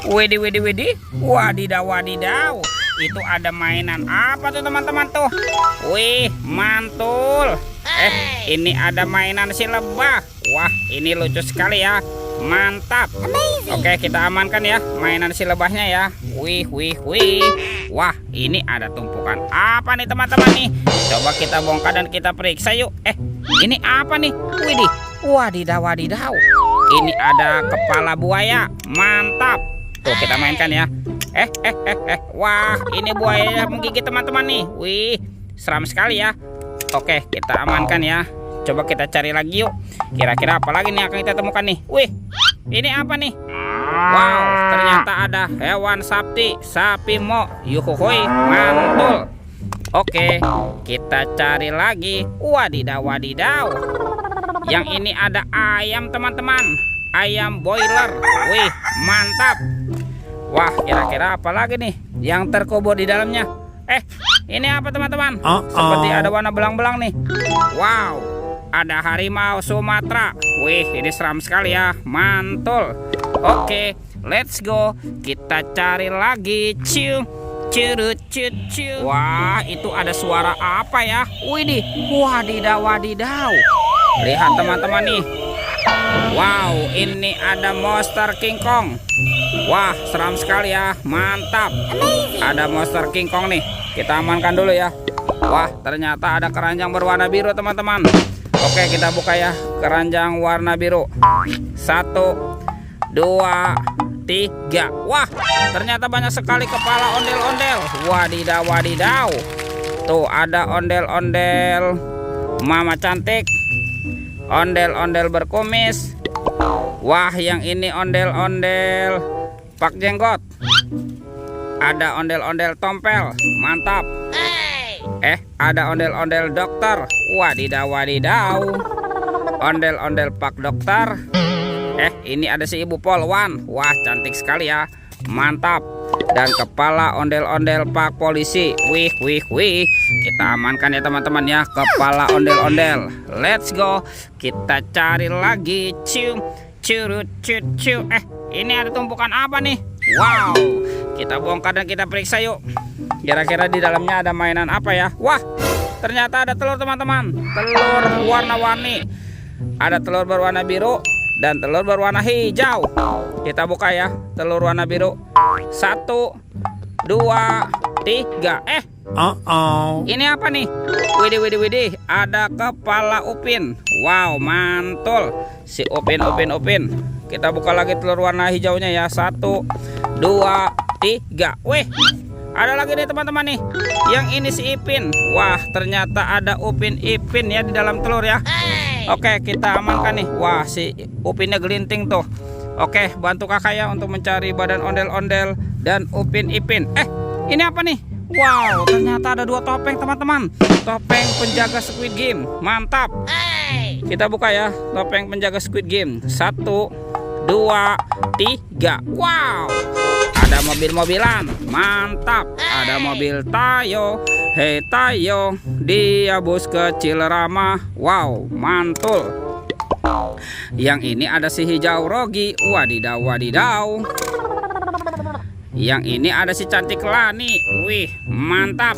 Widih, widih, widih. Wadidaw, wadidaw. Itu ada mainan apa tuh teman-teman tuh? Wih, mantul. Ini ada mainan si lebah. Wah, ini lucu sekali ya. Mantap. Oke, kita amankan ya mainan si lebahnya ya. Wih, wih, wih. Wah, ini ada tumpukan apa nih teman-teman nih? Coba kita bongkar dan kita periksa yuk. Ini apa nih? Widih. Wadidaw, wadidaw. Ini ada kepala buaya. Mantap. Tuh, kita mainkan ya. Wah, ini buaya menggigit teman-teman nih. Wih, seram sekali ya. Oke, kita amankan ya. Coba kita cari lagi yuk. Kira-kira apa lagi nih akan kita temukan nih? Wih, ini apa nih? Wow, ternyata ada hewan sakti, sapi mo. Yuhuhui, mantul. Oke, kita cari lagi. Wadidaw, wadidaw. Yang ini ada ayam teman-teman. Ayam boiler. Wih, mantap. Wah, kira-kira apa lagi nih yang terkubur di dalamnya? Ini apa teman-teman? Seperti ada warna belang-belang nih. Wow, ada harimau Sumatera. Wih, ini seram sekali ya. Mantul. Oke, let's go. Kita cari lagi. Ciu, curut, cucu. Wah, itu ada suara apa ya? Widih, wadidaw, wadidaw. Lihat teman-teman nih. Wow, ini ada monster King Kong. Wah, seram sekali ya. Mantap. Ada monster King Kong nih. Kita amankan dulu ya. Wah, ternyata ada keranjang berwarna biru teman-teman. Oke, kita buka ya keranjang warna biru. 1, 2, 3. Wah, ternyata banyak sekali kepala ondel-ondel. Wadidaw, wadidaw. Tuh, ada ondel-ondel Mama Cantik, ondel-ondel berkumis. Wah, yang ini ondel-ondel Pak Jenggot. Ada ondel-ondel Tompel. Mantap. Ada ondel-ondel dokter. Wadidaw, wadidaw. Ondel-ondel Pak Dokter. Ini ada si Ibu Polwan. Wah, cantik sekali ya. Mantap. Dan kepala ondel-ondel Pak Polisi. Wih, wih, wih. Kita amankan ya teman-teman ya kepala ondel-ondel. Let's go. Kita cari lagi. Cium, curut, cucu. Ini ada tumpukan apa nih? Wow, kita bongkar dan kita periksa yuk. Kira-kira di dalamnya ada mainan apa ya? Wah, ternyata ada telur teman-teman. Telur warna-warni. Ada telur berwarna biru dan telur berwarna hijau. Kita buka ya telur warna biru. 1, 2, 3. Ini apa nih? Widih, widih, widih. Ada kepala Upin. Wow, mantul. Si Upin, Upin, Upin. Kita buka lagi telur warna hijaunya ya. 1, 2, 3. Wih, ada lagi nih teman-teman nih. Yang ini si Ipin. Wah, ternyata ada Upin Ipin ya di dalam telur ya. Oke, kita amankan nih. Wah, si Upinnya gelinting tuh. Oke, bantu kakak ya untuk mencari badan ondel-ondel dan Upin Ipin. Ini apa nih? Wow, ternyata ada 2 topeng teman-teman. Topeng penjaga Squid Game. Mantap. Kita buka ya topeng penjaga Squid Game. 1, 2, 3. Wow, ada mobil-mobilan. Mantap. Ada mobil Tayo. Hei Tayo, dia bus kecil ramah. Wow, mantul. Yang ini ada si hijau Rogi. Wadidaw, wadidaw. Yang ini ada si cantik Lani. Wih, mantap.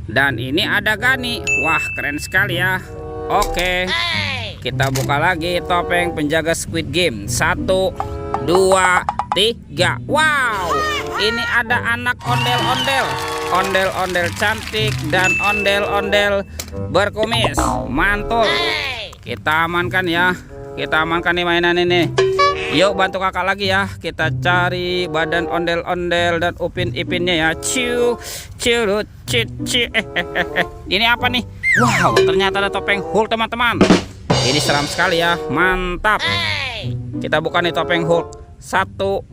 Dan ini ada Gani. Wah, keren sekali ya. Oke, kita buka lagi topeng penjaga Squid Game. 1, 2, 3. Wow, ini ada anak ondel-ondel. Ondel-ondel cantik dan ondel-ondel berkumis. Mantul. Kita amankan ya. Kita amankan nih mainan ini. Yuk, bantu kakak lagi ya. Kita cari badan ondel-ondel dan Upin Ipinnya ya. Ciu, curut, cici. Ini apa nih? Wow, ternyata ada topeng Hulk teman-teman. Ini seram sekali ya. Mantap. Kita buka nih topeng Hulk. 1,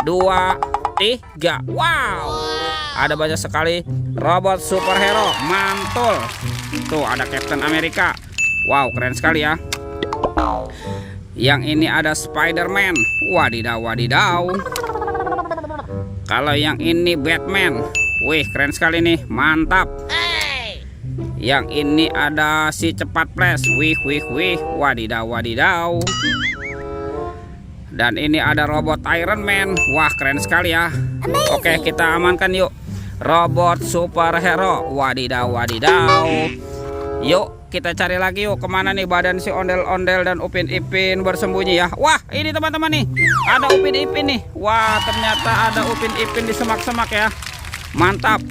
2, 3. Wow, ada banyak sekali robot superhero. Mantul. Tuh, ada Captain America. Wow, keren sekali ya. Yang ini ada Spider-Man. Wadidaw, wadidaw. Kalau yang ini Batman. Wih, keren sekali nih. Mantap. Yang ini ada si cepat flash. Wih, wih, wih. Wadidaw, wadidaw. Dan ini ada robot Iron Man. Wah, keren sekali ya. Oke, kita amankan yuk. Robot superhero. Wadidaw, wadidaw. Yuk, kita cari lagi yuk. Kemana nih badan si ondel-ondel dan Upin Ipin bersembunyi ya. Wah, ini teman-teman nih. Ada Upin Ipin nih. Wah, ternyata ada Upin Ipin di semak-semak ya. Mantap.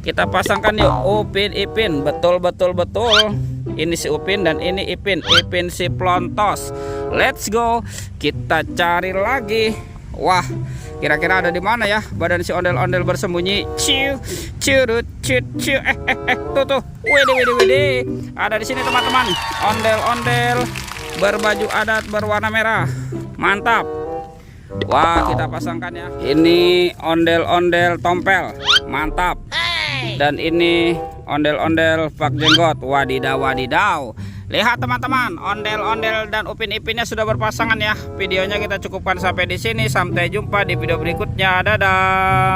Kita pasangkan yuk Upin Ipin. Betul, betul, betul. Ini si Upin dan ini Ipin. Ipin si Plontos. Let's go. Kita cari lagi. Wah, kira-kira ada di mana ya badan si ondel-ondel bersembunyi? Ciu, curut, cut, ciu. Tuh. Wede. Ada di sini teman-teman. Ondel-ondel berbaju adat berwarna merah. Mantap. Wah, kita pasangkan ya. Ini ondel-ondel tompel. Mantap. Dan ini ondel-ondel pak jenggot. Wadidaw, wadidaw. Lihat teman-teman, ondel-ondel dan Upin Ipinnya sudah berpasangan ya. Videonya kita cukupkan sampai di sini. Sampai jumpa di video berikutnya. Dadah.